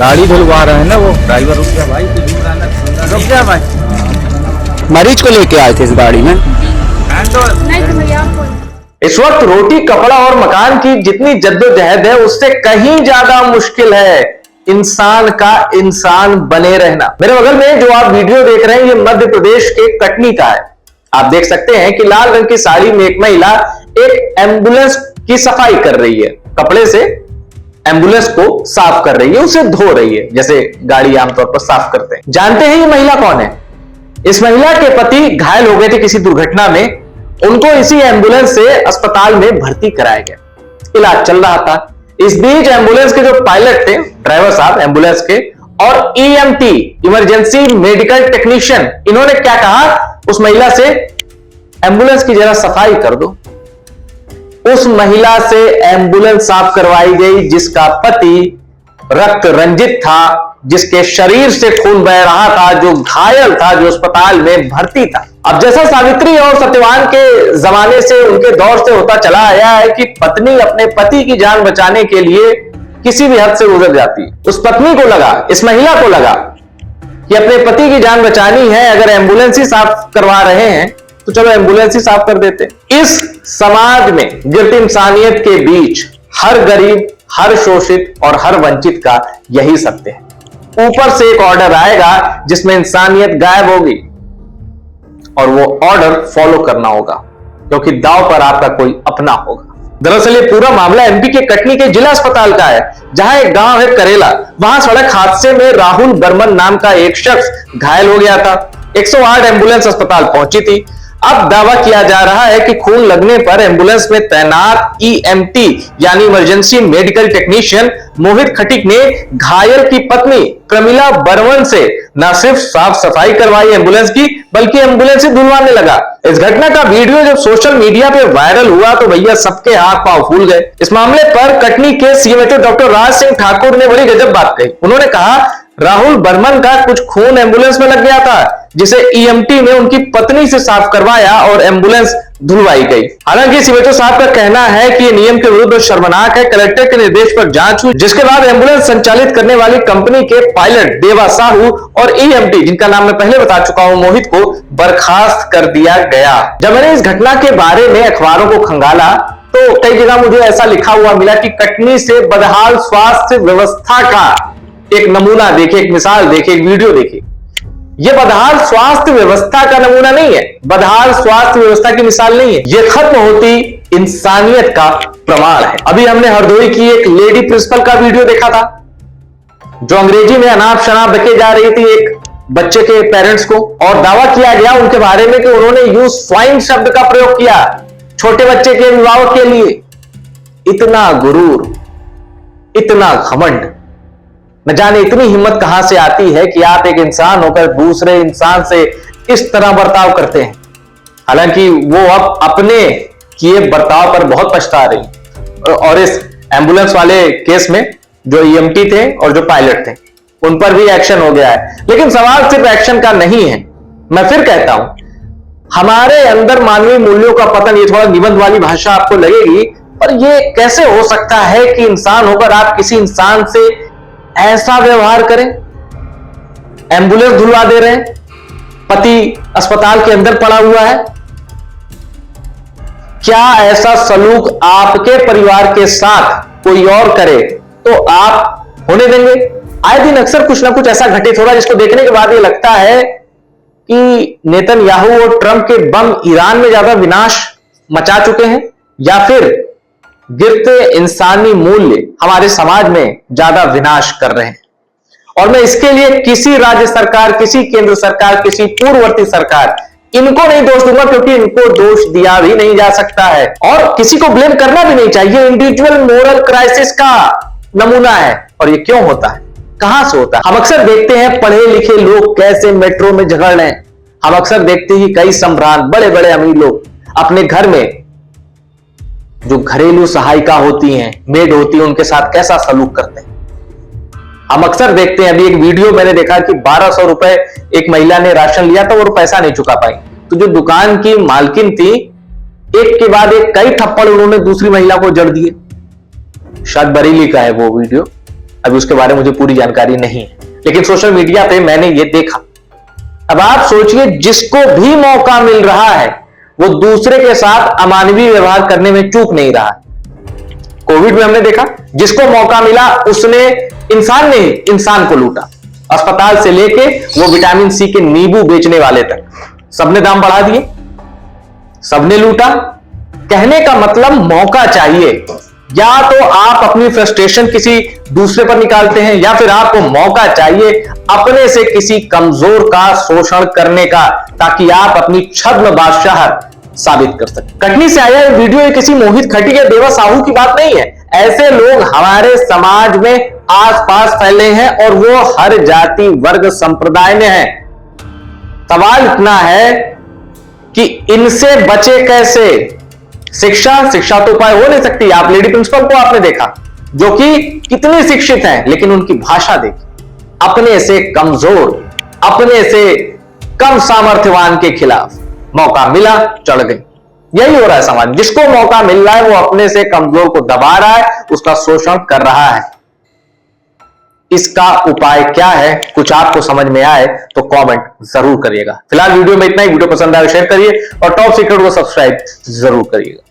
गाड़ी धुलवा रहे हैं ना वो ड्राइवर। रुक गया भाई, रुक गया भाई। मरीज को लेके आए थे इस गाड़ी में। इस वक्त रोटी कपड़ा और मकान की जितनी जद्दोजहद है उससे कहीं ज्यादा मुश्किल है इंसान का इंसान बने रहना। मेरे बगल में जो आप वीडियो देख रहे हैं ये मध्य प्रदेश के कटनी का है। आप देख सकते हैं कि लाल रंग की साड़ी में एक महिला एक एम्बुलेंस की सफाई कर रही है, कपड़े से एम्बुलेंस को साफ कर रही है, उसे धो रही है जैसे गाड़ी आमतौर पर साफ करते हैं। जानते हैं ये महिला कौन है? इस महिला के पति घायल हो गए थे किसी दुर्घटना में, उनको इसी एम्बुलेंस से अस्पताल में भर्ती कराया गया, इलाज चल रहा था। इस बीच एम्बुलेंस के जो पायलट थे, ड्राइवर साहब एम्बुलेंस के, और ईएमटी इमरजेंसी मेडिकल टेक्नीशियन, इन्होंने क्या कहा उस महिला से, एम्बुलेंस की जरा सफाई कर दो। उस महिला से एम्बुलेंस साफ करवाई गई जिसका पति रक्त रंजित था, जिसके शरीर से खून बह रहा था, जो घायल था, जो अस्पताल में भर्ती था। अब जैसा सावित्री और सत्यवान के जमाने से, उनके दौर से होता चला आया है कि पत्नी अपने पति की जान बचाने के लिए किसी भी हद से गुजर जाती है। उस पत्नी को लगा, इस महिला को लगा कि अपने पति की जान बचानी है, अगर एम्बुलेंस ही साफ करवा रहे हैं तो चलो एम्बुलेंस ही साफ कर देते। इस समाज में गिरती इंसानियत के बीच हर गरीब, हर शोषित और हर वंचित का यही सत्य है। ऊपर से एक ऑर्डर आएगा जिसमें इंसानियत गायब होगी और वो ऑर्डर फॉलो करना होगा, क्योंकि दांव पर आपका कोई अपना होगा। दरअसल ये पूरा मामला एमपी के कटनी के जिला अस्पताल का है, जहां एक गांव है करेला। वहां सड़क हादसे में राहुल बर्मन नाम का एक शख्स घायल हो गया था। 108 एम्बुलेंस अस्पताल पहुंची थी। अब दावा किया जा रहा है कि खून लगने पर एम्बुलेंस में तैनात ईएमटी यानी इमरजेंसी मेडिकल टेक्नीशियन मोहित खटीक ने घायल की पत्नी प्रमिला बर्मन से न सिर्फ साफ सफाई करवाई एम्बुलेंस की, बल्कि एम्बुलेंस ही धुलवाने लगा। इस घटना का वीडियो जब सोशल मीडिया पे वायरल हुआ तो भैया सबके हाथ पांव फूल गए। इस मामले पर कटनी के सीएमएचओ डॉक्टर राज सिंह ठाकुर ने बड़ी गजब बात कही। उन्होंने कहा राहुल बर्मन का कुछ खून एम्बुलेंस में लग गया था, जिसे ईएमटी ने उनकी पत्नी से साफ करवाया और एम्बुलेंस धुलवाई गई। हालांकि सीएमएचओ साहब का कहना है कि ये नियम के विरुद्ध शर्मनाक है। कलेक्टर के निर्देश पर जांच हुई, जिसके बाद एम्बुलेंस संचालित करने वाली कंपनी के पायलट देवा साहू और ईएमटी, जिनका नाम मैं पहले बता चुका हूं, मोहित को बर्खास्त कर दिया गया। जब मैंने इस घटना के बारे में अखबारों को खंगाला तो कई जगह मुझे ऐसा लिखा हुआ मिला कि कटनी से बदहाल स्वास्थ्य व्यवस्था का एक नमूना देखिए, एक मिसाल देखिए, एक वीडियो देखिए। यह बदहाल स्वास्थ्य व्यवस्था का नमूना नहीं है, बदहाल स्वास्थ्य व्यवस्था की मिसाल नहीं है, यह खत्म होती इंसानियत का प्रमाण है। अभी हमने हरदोई की एक लेडी प्रिंसिपल का वीडियो देखा था, जो अंग्रेजी में अनाप शनाप बके जा रही थी एक बच्चे के पेरेंट्स को, और दावा किया गया उनके बारे में कि उन्होंने यूज स्वाइन शब्द का प्रयोग किया छोटे बच्चे के अभिभावक के लिए। इतना गुरूर, इतना घमंड, न जाने इतनी हिम्मत कहां से आती है कि आप एक इंसान होकर दूसरे इंसान से इस तरह बर्ताव करते हैं। हालांकि वो अब अपने किए बर्ताव पर बहुत पछता रही। और इस एम्बुलेंस वाले केस में जो ईएमटी थे और जो पायलट थे उन पर भी एक्शन हो गया है। लेकिन सवाल सिर्फ एक्शन का नहीं है। मैं फिर कहता हूं, हमारे अंदर मानवीय मूल्यों का पतन, ये थोड़ा निबंध वाली भाषा आपको लगेगी, पर यह कैसे हो सकता है कि इंसान होकर आप किसी इंसान से ऐसा व्यवहार करें? एम्बुलेंस धुलवा दे रहे हैं, पति अस्पताल के अंदर पड़ा हुआ है। क्या ऐसा सलूक आपके परिवार के साथ कोई और करे तो आप होने देंगे? आए दिन अक्सर कुछ ना कुछ ऐसा घटित हो रहा है जिसको देखने के बाद ये लगता है कि नेतन्याहू और ट्रंप के बम ईरान में ज्यादा विनाश मचा चुके हैं, या फिर गिरते इंसानी मूल्य हमारे समाज में ज्यादा विनाश कर रहे हैं। और मैं इसके लिए किसी राज्य सरकार, किसी केंद्र सरकार, किसी पूर्ववर्ती सरकार, इनको नहीं दोष दूंगा, क्योंकि इनको दोष दिया भी नहीं जा सकता है और किसी को ब्लेम करना भी नहीं चाहिए। इंडिविजुअल मोरल क्राइसिस का नमूना है। और ये क्यों होता है, कहां से होता है? हम अक्सर देखते हैं पढ़े लिखे लोग कैसे मेट्रो में झगड़ रहे हैं। हम अक्सर देखते हैं कई सम्राट, बड़े बड़े अमीर लोग अपने घर में जो घरेलू सहायिका होती हैं, मेड होती है, उनके साथ कैसा सलूक करते हैं। हम अक्सर देखते हैं, अभी एक वीडियो मैंने देखा कि 1200 रुपए एक महिला ने राशन लिया था, वो पैसा नहीं चुका पाई, तो जो दुकान की मालकिन थी, एक के बाद एक कई थप्पड़ उन्होंने दूसरी महिला को जड़ दिए। शायद बरेली का है वो वीडियो। अभी उसके बारे में मुझे पूरी जानकारी नहीं है, लेकिन सोशल मीडिया पे मैंने ये देखा। अब आप सोचिए, जिसको भी मौका मिल रहा है वो दूसरे के साथ अमानवीय व्यवहार करने में चूक नहीं रहा। कोविड में हमने देखा, जिसको मौका मिला उसने इंसान ने ही इंसान को लूटा। अस्पताल से लेके वो विटामिन सी के नींबू बेचने वाले तक सबने दाम बढ़ा दिए, सबने लूटा। कहने का मतलब मौका चाहिए। या तो आप अपनी फ्रस्ट्रेशन किसी दूसरे पर निकालते हैं, या फिर आपको मौका चाहिए अपने से किसी कमजोर का शोषण करने का, ताकि आप अपनी छद्म बादशाहत साबित कर सकें। कटनी से आया ये वीडियो ये किसी मोहित खटी या देवा साहू की बात नहीं है। ऐसे लोग हमारे समाज में आसपास फैले हैं और वो हर जाति वर्ग संप्रदाय में हैं। सवाल इतना है कि इनसे बचे कैसे। शिक्षा तो उपाय हो नहीं सकती। आप लेडी प्रिंसिपल को आपने देखा, जो कि कितनी शिक्षित हैं, लेकिन उनकी भाषा देखी, अपने से कमजोर, अपने से कम सामर्थ्यवान के खिलाफ मौका मिला चढ़ गई। यही हो रहा है समाज। जिसको मौका मिल रहा है वो अपने से कमजोर को दबा रहा है, उसका शोषण कर रहा है। इसका उपाय क्या है, कुछ आपको समझ में आए तो कमेंट जरूर करिएगा। फिलहाल वीडियो में इतना ही। वीडियो पसंद आए शेयर करिए और टॉप सीक्रेट को सब्सक्राइब जरूर करिएगा।